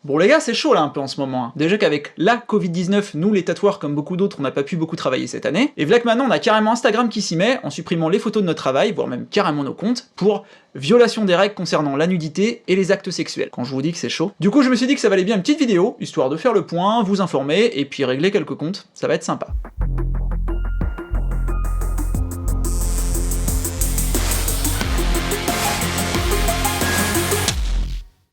Bon les gars, c'est chaud là un peu en ce moment, hein. Déjà qu'avec la Covid-19, nous les tatoueurs comme beaucoup d'autres, on n'a pas pu beaucoup travailler cette année, et voilà que maintenant on a carrément Instagram qui s'y met, en supprimant les photos de notre travail, voire même carrément nos comptes, pour violation des règles concernant la nudité et les actes sexuels, quand je vous dis que c'est chaud. Du coup je me suis dit que ça valait bien une petite vidéo, histoire de faire le point, vous informer, et puis régler quelques comptes, ça va être sympa.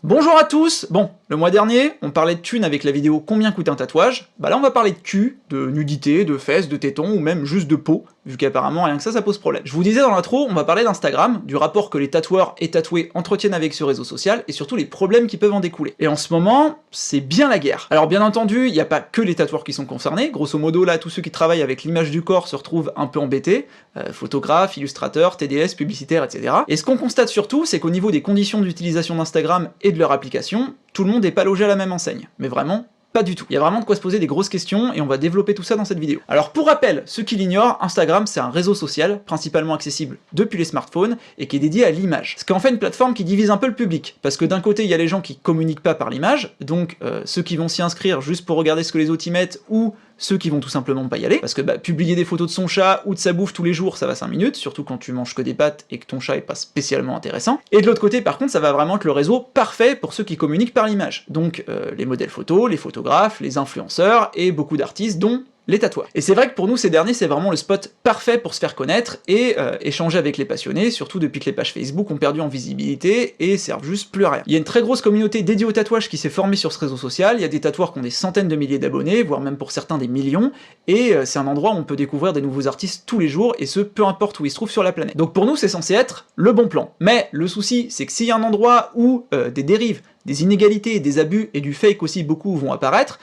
Bonjour à tous. Bon, le mois dernier, on parlait de thunes avec la vidéo Combien coûte un tatouage? Bah là on va parler de cul, de nudité, de fesses, de tétons, ou même juste de peau, vu qu'apparemment rien que ça pose problème. Je vous disais dans l'intro, on va parler d'Instagram, du rapport que les tatoueurs et tatoués entretiennent avec ce réseau social, et surtout les problèmes qui peuvent en découler. Et en ce moment, c'est bien la guerre. Alors bien entendu, il n'y a pas que les tatoueurs qui sont concernés, grosso modo là, tous ceux qui travaillent avec l'image du corps se retrouvent un peu embêtés, photographes, illustrateurs, TDS, publicitaires, etc. Et ce qu'on constate surtout, c'est qu'au niveau des conditions d'utilisation d'Instagram et de leur application, tout le monde n'est pas logé à la même enseigne. Mais vraiment, pas du tout. Il y a vraiment de quoi se poser des grosses questions, et on va développer tout ça dans cette vidéo. Alors pour rappel, ceux qui l'ignorent, Instagram c'est un réseau social, principalement accessible depuis les smartphones, et qui est dédié à l'image. Ce qui en fait une plateforme qui divise un peu le public, parce que d'un côté il y a les gens qui communiquent pas par l'image, donc ceux qui vont s'y inscrire juste pour regarder ce que les autres y mettent, ou ceux qui vont tout simplement pas y aller, parce que publier des photos de son chat ou de sa bouffe tous les jours, ça va 5 minutes, surtout quand tu manges que des pâtes et que ton chat est pas spécialement intéressant. Et de l'autre côté, par contre, ça va vraiment être le réseau parfait pour ceux qui communiquent par l'image. Donc les modèles photos, les photographes, les influenceurs, et beaucoup d'artistes, dont les tatoueurs. Et c'est vrai que pour nous, ces derniers, c'est vraiment le spot parfait pour se faire connaître et échanger avec les passionnés, surtout depuis que les pages Facebook ont perdu en visibilité et servent juste plus à rien. Il y a une très grosse communauté dédiée au tatouage qui s'est formée sur ce réseau social, il y a des tatoueurs qui ont des centaines de milliers d'abonnés, voire même pour certains des millions, et c'est un endroit où on peut découvrir des nouveaux artistes tous les jours, et ce, peu importe où ils se trouvent sur la planète. Donc pour nous, c'est censé être le bon plan. Mais le souci, c'est que s'il y a un endroit où des dérives, des inégalités, des abus, et du fake aussi beaucoup vont apparaître,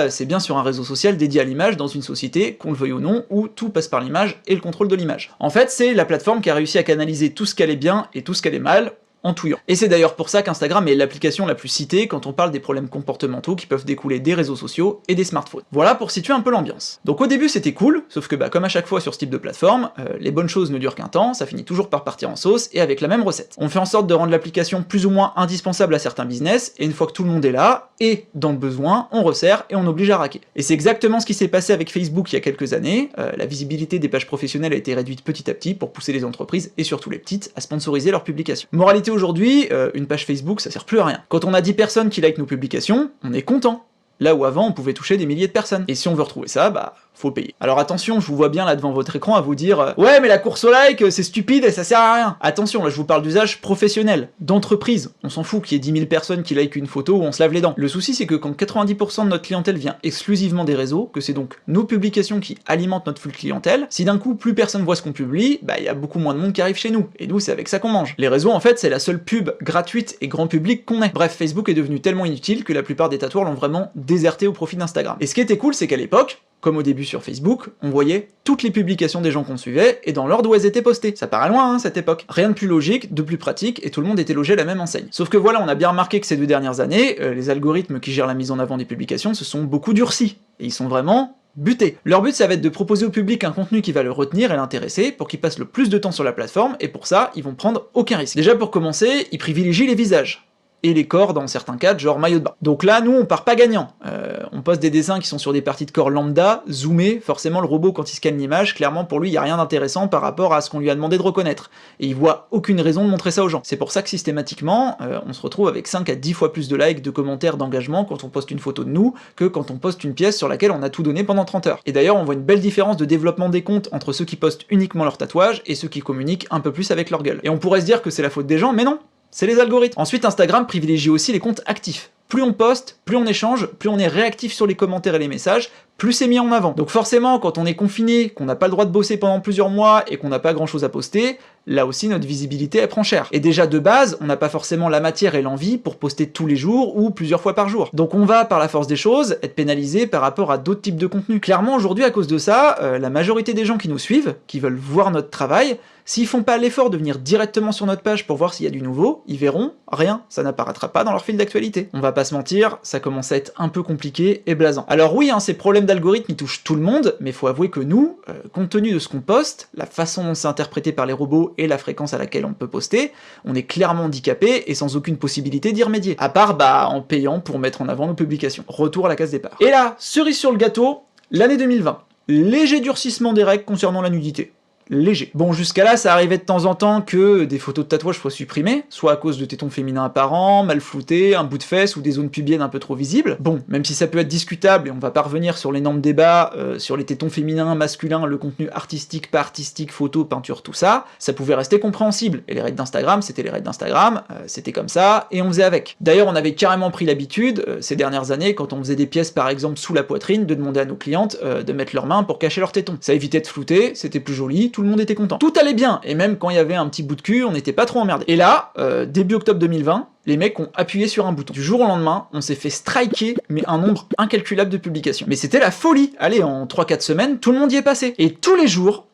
c'est bien sur un réseau social dédié à l'image dans une société, qu'on le veuille ou non, où tout passe par l'image et le contrôle de l'image. En fait, c'est la plateforme qui a réussi à canaliser tout ce qu'elle est bien et tout ce qu'elle est mal, en touillant. Et c'est d'ailleurs pour ça qu'Instagram est l'application la plus citée quand on parle des problèmes comportementaux qui peuvent découler des réseaux sociaux et des smartphones. Voilà pour situer un peu l'ambiance. Donc au début c'était cool, sauf que comme à chaque fois sur ce type de plateforme, les bonnes choses ne durent qu'un temps, ça finit toujours par partir en sauce, et avec la même recette. On fait en sorte de rendre l'application plus ou moins indispensable à certains business, et une fois que tout le monde est là, et dans le besoin, on resserre et on oblige à raquer. Et c'est exactement ce qui s'est passé avec Facebook il y a quelques années, la visibilité des pages professionnelles a été réduite petit à petit pour pousser les entreprises, et surtout les petites, à sponsoriser leurs publications. Moralité aujourd'hui, une page Facebook ça sert plus à rien. Quand on a 10 personnes qui likent nos publications, on est content. Là où avant on pouvait toucher des milliers de personnes. Et si on veut retrouver ça, faut payer. Alors attention, je vous vois bien là devant votre écran à vous dire ouais mais la course au like c'est stupide et ça sert à rien. Attention, là je vous parle d'usage professionnel, d'entreprise. On s'en fout qu'il y ait 10 000 personnes qui likent une photo où on se lave les dents. Le souci c'est que quand 90% de notre clientèle vient exclusivement des réseaux, que c'est donc nos publications qui alimentent notre flux de clientèle, si d'un coup plus personne voit ce qu'on publie, il y a beaucoup moins de monde qui arrive chez nous. Et nous c'est avec ça qu'on mange. Les réseaux en fait c'est la seule pub gratuite et grand public qu'on ait. Bref, Facebook est devenu tellement inutile que la plupart des tatoueurs l'ont vraiment déserté au profit d'Instagram. Et ce qui était cool c'est qu'à l'époque, comme au début sur Facebook, on voyait toutes les publications des gens qu'on suivait, et dans l'ordre où elles étaient postées. Ça paraît loin, hein, cette époque. Rien de plus logique, de plus pratique, et tout le monde était logé à la même enseigne. Sauf que voilà, on a bien remarqué que ces 2 dernières années, les algorithmes qui gèrent la mise en avant des publications se sont beaucoup durcis, et ils sont vraiment butés. Leur but, ça va être de proposer au public un contenu qui va le retenir et l'intéresser, pour qu'il passe le plus de temps sur la plateforme, et pour ça, ils vont prendre aucun risque. Déjà pour commencer, ils privilégient les visages. Et les corps dans certains cas, genre maillot de bain. Donc là, nous, on part pas gagnant. On poste des dessins qui sont sur des parties de corps lambda, zoomées, forcément le robot quand il scanne l'image, clairement pour lui, il y a rien d'intéressant par rapport à ce qu'on lui a demandé de reconnaître. Et il voit aucune raison de montrer ça aux gens. C'est pour ça que systématiquement, on se retrouve avec 5 à 10 fois plus de likes, de commentaires, d'engagement quand on poste une photo de nous, que quand on poste une pièce sur laquelle on a tout donné pendant 30 heures. Et d'ailleurs, on voit une belle différence de développement des comptes entre ceux qui postent uniquement leur tatouage et ceux qui communiquent un peu plus avec leur gueule. Et on pourrait se dire que c'est la faute des gens, mais non! C'est les algorithmes. Ensuite, Instagram privilégie aussi les comptes actifs. Plus on poste, plus on échange, plus on est réactif sur les commentaires et les messages, plus c'est mis en avant. Donc forcément, quand on est confiné, qu'on n'a pas le droit de bosser pendant plusieurs mois et qu'on n'a pas grand chose à poster, là aussi notre visibilité elle prend cher. Et déjà de base, on n'a pas forcément la matière et l'envie pour poster tous les jours ou plusieurs fois par jour. Donc on va, par la force des choses, être pénalisé par rapport à d'autres types de contenus. Clairement aujourd'hui, à cause de ça, la majorité des gens qui nous suivent, qui veulent voir notre travail, S'ils font pas l'effort de venir directement sur notre page pour voir s'il y a du nouveau, ils verront rien, ça n'apparaîtra pas dans leur fil d'actualité. On va pas se mentir, ça commence à être un peu compliqué et blasant. Alors oui, ces problèmes d'algorithme ils touchent tout le monde, mais faut avouer que nous, compte tenu de ce qu'on poste, la façon dont c'est interprété par les robots et la fréquence à laquelle on peut poster, on est clairement handicapé et sans aucune possibilité d'y remédier. À part, en payant pour mettre en avant nos publications. Retour à la case départ. Et là, cerise sur le gâteau, l'année 2020. Léger durcissement des règles concernant la nudité. Léger. Bon, jusqu'à là, ça arrivait de temps en temps que des photos de tatouage soient supprimées, soit à cause de tétons féminins apparents, mal floutés, un bout de fesse ou des zones pubiennes un peu trop visibles. Bon, même si ça peut être discutable, et on va pas revenir sur l'énorme débat sur les tétons féminins, masculins, le contenu artistique, pas artistique, photo, peinture, tout ça, ça pouvait rester compréhensible. Et les règles d'Instagram, c'était les règles d'Instagram, c'était comme ça, et on faisait avec. D'ailleurs, on avait carrément pris l'habitude, ces dernières années, quand on faisait des pièces par exemple sous la poitrine, de demander à nos clientes de mettre leurs mains pour cacher leurs tétons. Ça évitait de flouter, c'était plus joli, tout le monde était content. Tout allait bien, et même quand il y avait un petit bout de cul, on n'était pas trop emmerdé. Et là, début octobre 2020, les mecs ont appuyé sur un bouton. Du jour au lendemain, on s'est fait striker, mais un nombre incalculable de publications. Mais c'était la folie. Allez, en 3-4 semaines, tout le monde y est passé. Et tous les jours,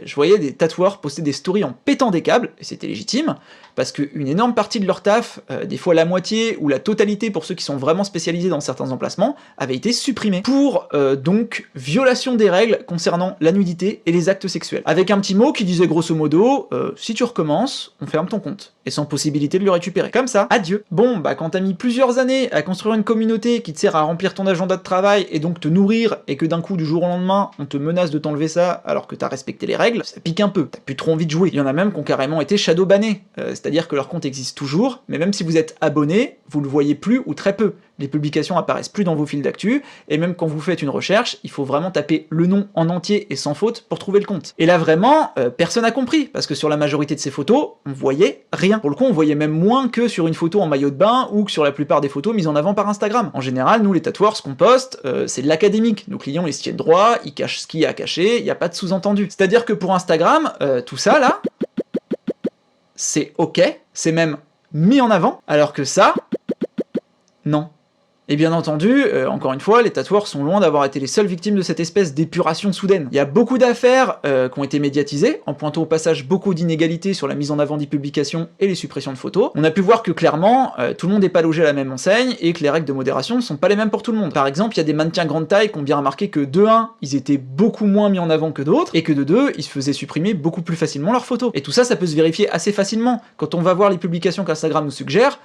je voyais des tatoueurs poster des stories en pétant des câbles, et c'était légitime, parce qu'une énorme partie de leur taf, des fois la moitié ou la totalité pour ceux qui sont vraiment spécialisés dans certains emplacements, avait été supprimée pour donc violation des règles concernant la nudité et les actes sexuels. Avec un petit mot qui disait grosso modo, si tu recommences, on ferme ton compte, et sans possibilité de le récupérer. Comme ça, adieu. Bon, quand t'as mis plusieurs années à construire une communauté qui te sert à remplir ton agenda de travail et donc te nourrir, et que d'un coup, du jour au lendemain, on te menace de t'enlever ça alors que t'as respecté les règles, ça pique un peu, t'as plus trop envie de jouer. Il y en a même qui ont carrément été shadow-bannés, c'est-à-dire que leur compte existe toujours, mais même si vous êtes abonné, vous le voyez plus ou très peu. Les publications apparaissent plus dans vos fils d'actu, et même quand vous faites une recherche, il faut vraiment taper le nom en entier et sans faute pour trouver le compte. Et là vraiment, personne n'a compris, parce que sur la majorité de ces photos, on voyait rien. Pour le coup, on voyait même moins que sur une photo en maillot de bain, ou que sur la plupart des photos mises en avant par Instagram. En général, nous les tatoueurs, ce qu'on poste, c'est de l'académique. Nos clients, ils se tiennent droit, ils cachent ce qu'il y a à cacher, il n'y a pas de sous-entendu. C'est-à-dire que pour Instagram, tout ça là, c'est ok, c'est même mis en avant, alors que ça, non. Et bien entendu, encore une fois, les tatoueurs sont loin d'avoir été les seules victimes de cette espèce d'épuration soudaine. Il y a beaucoup d'affaires qui ont été médiatisées, en pointant au passage beaucoup d'inégalités sur la mise en avant des publications et les suppressions de photos. On a pu voir que clairement, tout le monde n'est pas logé à la même enseigne, et que les règles de modération ne sont pas les mêmes pour tout le monde. Par exemple, il y a des mannequins grande taille qui ont bien remarqué que de 1, ils étaient beaucoup moins mis en avant que d'autres, et que de 2, ils se faisaient supprimer beaucoup plus facilement leurs photos. Et tout ça, ça peut se vérifier assez facilement. Quand on va voir les publications qu'Instagram nous suggère,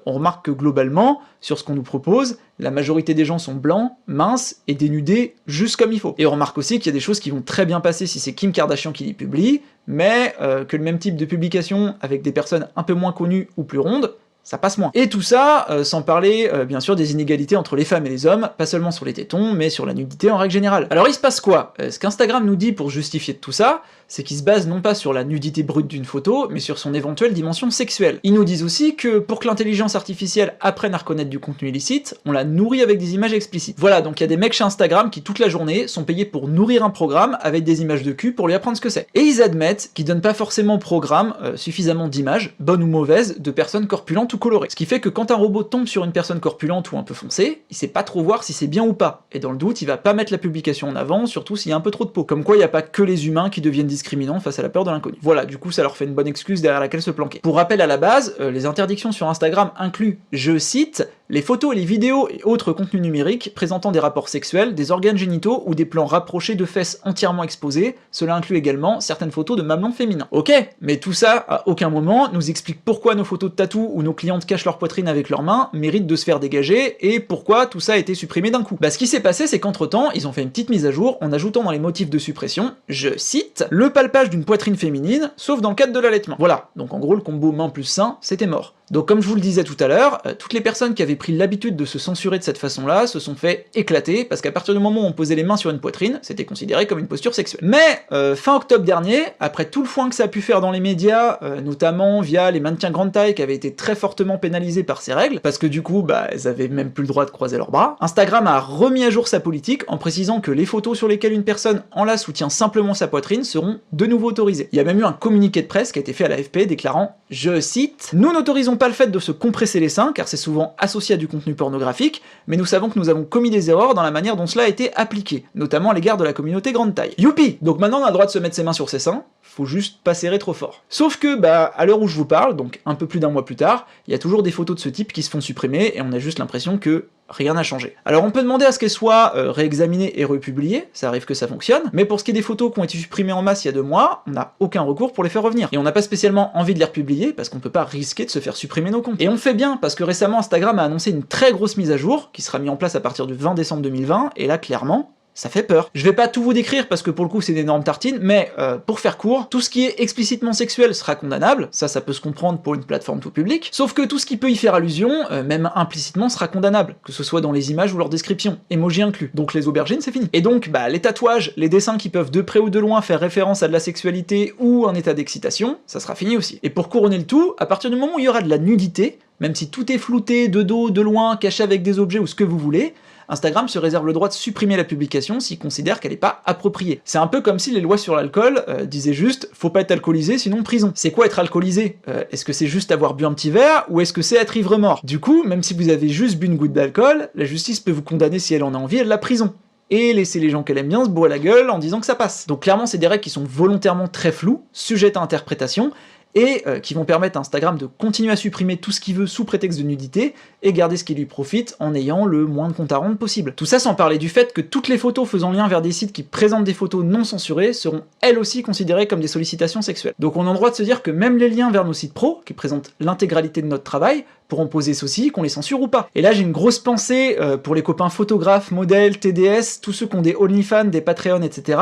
on remarque que globalement, sur ce qu'on nous propose, la majorité des gens sont blancs, minces et dénudés juste comme il faut. Et on remarque aussi qu'il y a des choses qui vont très bien passer si c'est Kim Kardashian qui les publie, mais que le même type de publication avec des personnes un peu moins connues ou plus rondes, ça passe moins. Et tout ça, sans parler bien sûr des inégalités entre les femmes et les hommes, pas seulement sur les tétons, mais sur la nudité en règle générale. Alors il se passe quoi? Ce qu'Instagram nous dit pour justifier de tout ça, c'est qu'ils se basent non pas sur la nudité brute d'une photo, mais sur son éventuelle dimension sexuelle. Ils nous disent aussi que pour que l'intelligence artificielle apprenne à reconnaître du contenu illicite, on la nourrit avec des images explicites. Voilà, donc il y a des mecs chez Instagram qui toute la journée sont payés pour nourrir un programme avec des images de cul pour lui apprendre ce que c'est. Et ils admettent qu'ils donnent pas forcément au programme suffisamment d'images, bonnes ou mauvaises, de personnes corpulentes ou colorées. Ce qui fait que quand un robot tombe sur une personne corpulente ou un peu foncée, il sait pas trop voir si c'est bien ou pas. Et dans le doute, il va pas mettre la publication en avant, surtout s'il y a un peu trop de peau. Comme quoi, il y a pas que les humains qui deviennent discriminants face à la peur de l'inconnu. Voilà, du coup ça leur fait une bonne excuse derrière laquelle se planquer. Pour rappel à la base, les interdictions sur Instagram incluent, je cite, les photos et les vidéos et autres contenus numériques présentant des rapports sexuels, des organes génitaux ou des plans rapprochés de fesses entièrement exposées, cela inclut également certaines photos de mamelons féminins. Ok, mais tout ça, à aucun moment, nous explique pourquoi nos photos de tatou ou nos clientes cachent leur poitrine avec leurs mains méritent de se faire dégager, et pourquoi tout ça a été supprimé d'un coup. Bah ce qui s'est passé, c'est qu'entre temps, ils ont fait une petite mise à jour en ajoutant dans les motifs de suppression, je cite, le palpage d'une poitrine féminine, sauf dans le cadre de l'allaitement. Voilà, donc en gros le combo main plus sein, c'était mort. Donc comme je vous le disais tout à l'heure, toutes les personnes qui avaient pris l'habitude de se censurer de cette façon-là se sont fait éclater, parce qu'à partir du moment où on posait les mains sur une poitrine, c'était considéré comme une posture sexuelle. Mais fin octobre dernier, après tout le foin que ça a pu faire dans les médias, notamment via les mannequins grande taille qui avaient été très fortement pénalisés par ces règles, parce que du coup, bah, elles avaient même plus le droit de croiser leurs bras, Instagram a remis à jour sa politique en précisant que les photos sur lesquelles une personne enlace ou tient simplement sa poitrine seront de nouveau autorisées. Il y a même eu un communiqué de presse qui a été fait à l'AFP déclarant, je cite, « Nous n'autorisons pas le fait de se compresser les seins, car c'est souvent associé associé à du contenu pornographique, mais nous savons que nous avons commis des erreurs dans la manière dont cela a été appliqué, notamment à l'égard de la communauté grande taille. Youpi! Donc maintenant on a le droit de se mettre ses mains sur ses seins, faut juste pas serrer trop fort. Sauf que, à l'heure où je vous parle, donc un peu plus d'un mois plus tard, il y a toujours des photos de ce type qui se font supprimer, et on a juste l'impression que rien n'a changé. Alors on peut demander à ce qu'elles soient réexaminées et republiées, ça arrive que ça fonctionne, mais pour ce qui est des photos qui ont été supprimées en masse il y a 2 mois, on n'a aucun recours pour les faire revenir. Et on n'a pas spécialement envie de les republier, parce qu'on peut pas risquer de se faire supprimer nos comptes. Et on fait bien, parce que récemment Instagram a annoncé une très grosse mise à jour, qui sera mise en place à partir du 20 décembre 2020, et là clairement, ça fait peur. Je vais pas tout vous décrire parce que pour le coup c'est d'énormes tartines, mais pour faire court, tout ce qui est explicitement sexuel sera condamnable, ça peut se comprendre pour une plateforme tout public, sauf que tout ce qui peut y faire allusion, même implicitement, sera condamnable, que ce soit dans les images ou leur description, emoji inclus. Donc les aubergines c'est fini. Et donc les tatouages, les dessins qui peuvent de près ou de loin faire référence à de la sexualité ou un état d'excitation, ça sera fini aussi. Et pour couronner le tout, à partir du moment où il y aura de la nudité, même si tout est flouté, de dos, de loin, caché avec des objets ou ce que vous voulez, Instagram se réserve le droit de supprimer la publication s'il considère qu'elle n'est pas appropriée. C'est un peu comme si les lois sur l'alcool disaient juste « faut pas être alcoolisé, sinon prison ». C'est quoi être alcoolisé? Est-ce que c'est juste avoir bu un petit verre, ou est-ce que c'est être ivre-mort? Du coup, même si vous avez juste bu une goutte d'alcool, la justice peut vous condamner si elle en a envie à de la prison. Et laisser les gens qu'elle aime bien se bourrer la gueule en disant que ça passe. Donc clairement c'est des règles qui sont volontairement très floues, sujettes à interprétation, et qui vont permettre à Instagram de continuer à supprimer tout ce qu'il veut sous prétexte de nudité, et garder ce qui lui profite en ayant le moins de compte à rendre possible. Tout ça sans parler du fait que toutes les photos faisant lien vers des sites qui présentent des photos non censurées seront elles aussi considérées comme des sollicitations sexuelles. Donc on a le droit de se dire que même les liens vers nos sites pro, qui présentent l'intégralité de notre travail, pourront poser ceci, qu'on les censure ou pas. Et là j'ai une grosse pensée pour les copains photographes, modèles, TDS, tous ceux qui ont des OnlyFans, des Patreon, etc.,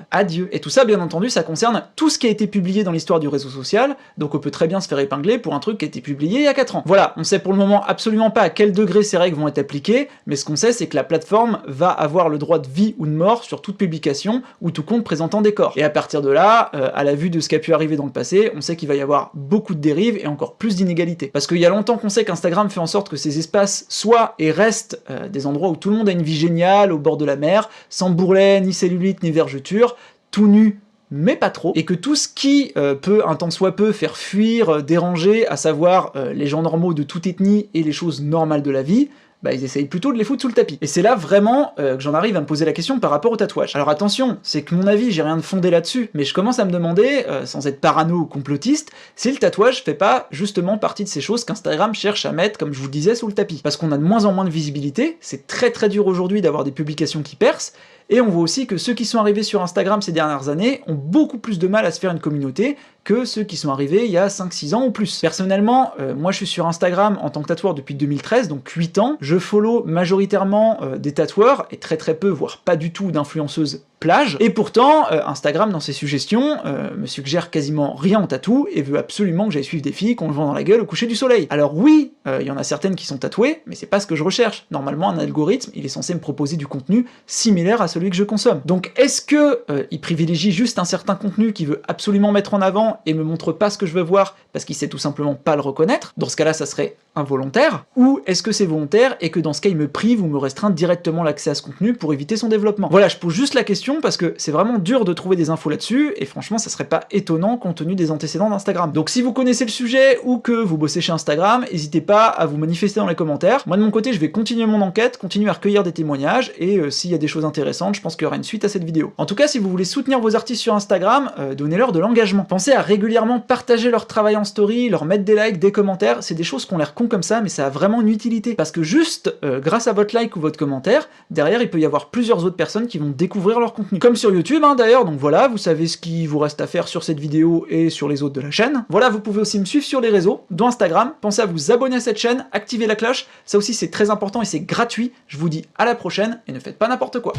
adieu. Et tout ça, bien entendu, ça concerne tout ce qui a été publié dans l'histoire du réseau social, donc on peut très bien se faire épingler pour un truc qui a été publié il y a 4 ans. Voilà, on sait pour le moment absolument pas à quel degré ces règles vont être appliquées, mais ce qu'on sait, c'est que la plateforme va avoir le droit de vie ou de mort sur toute publication ou tout compte présentant des corps. Et à partir de là, à la vue de ce qui a pu arriver dans le passé, on sait qu'il va y avoir beaucoup de dérives et encore plus d'inégalités. Parce qu'il y a longtemps qu'on sait qu'Instagram fait en sorte que ces espaces soient et restent des endroits où tout le monde a une vie géniale, au bord de la mer, sans bourrelet, ni cellulite, ni vergeture, tout nu, mais pas trop, et que tout ce qui peut, un tant soit peu, faire fuir, déranger, à savoir les gens normaux de toute ethnie et les choses normales de la vie, ils essayent plutôt de les foutre sous le tapis. Et c'est là vraiment que j'en arrive à me poser la question par rapport au tatouage. Alors attention, c'est que mon avis, j'ai rien de fondé là-dessus, mais je commence à me demander, sans être parano ou complotiste, si le tatouage fait pas justement partie de ces choses qu'Instagram cherche à mettre, comme je vous le disais, sous le tapis. Parce qu'on a de moins en moins de visibilité, c'est très dur aujourd'hui d'avoir des publications qui percent, et on voit aussi que ceux qui sont arrivés sur Instagram ces dernières années ont beaucoup plus de mal à se faire une communauté que ceux qui sont arrivés il y a 5-6 ans ou plus. Personnellement, moi je suis sur Instagram en tant que tatoueur depuis 2013, donc 8 ans, je follow majoritairement des tatoueurs, et très peu, voire pas du tout d'influenceuses plage, et pourtant, Instagram dans ses suggestions me suggère quasiment rien en tatou, et veut absolument que j'aille suivre des filles qu'on le vend dans la gueule au coucher du soleil. Alors oui, il y en a certaines qui sont tatouées, mais c'est pas ce que je recherche. Normalement, un algorithme, il est censé me proposer du contenu similaire à celui que je consomme. Donc est-ce que il privilégie juste un certain contenu qu'il veut absolument mettre en avant et me montre pas ce que je veux voir parce qu'il sait tout simplement pas le reconnaître? Dans ce cas-là, ça serait involontaire. Ou est-ce que c'est volontaire et que dans ce cas, il me prive ou me restreint directement l'accès à ce contenu pour éviter son développement? Voilà, je pose juste la question parce que c'est vraiment dur de trouver des infos là-dessus, et franchement, ça serait pas étonnant compte tenu des antécédents d'Instagram. Donc si vous connaissez le sujet ou que vous bossez chez Instagram, n'hésitez pas à vous manifester dans les commentaires. Moi de mon côté, je vais continuer mon enquête, continuer à recueillir des témoignages, et s'il y a des choses intéressantes, je pense qu'il y aura une suite à cette vidéo. En tout cas, si vous voulez soutenir vos artistes sur Instagram, donnez-leur de l'engagement. Pensez à régulièrement partager leur travail en story, leur mettre des likes, des commentaires, c'est des choses qui ont l'air cons comme ça, mais ça a vraiment une utilité. Parce que juste, grâce à votre like ou votre commentaire, derrière il peut y avoir plusieurs autres personnes qui vont découvrir leur contenu. Comme sur YouTube, d'ailleurs, donc voilà, vous savez ce qu'il vous reste à faire sur cette vidéo et sur les autres de la chaîne. Voilà, vous pouvez aussi me suivre sur les réseaux, dont Instagram, pensez à vous abonner à cette chaîne, activer la cloche, ça aussi c'est très important et c'est gratuit. Je vous dis à la prochaine, et ne faites pas n'importe quoi.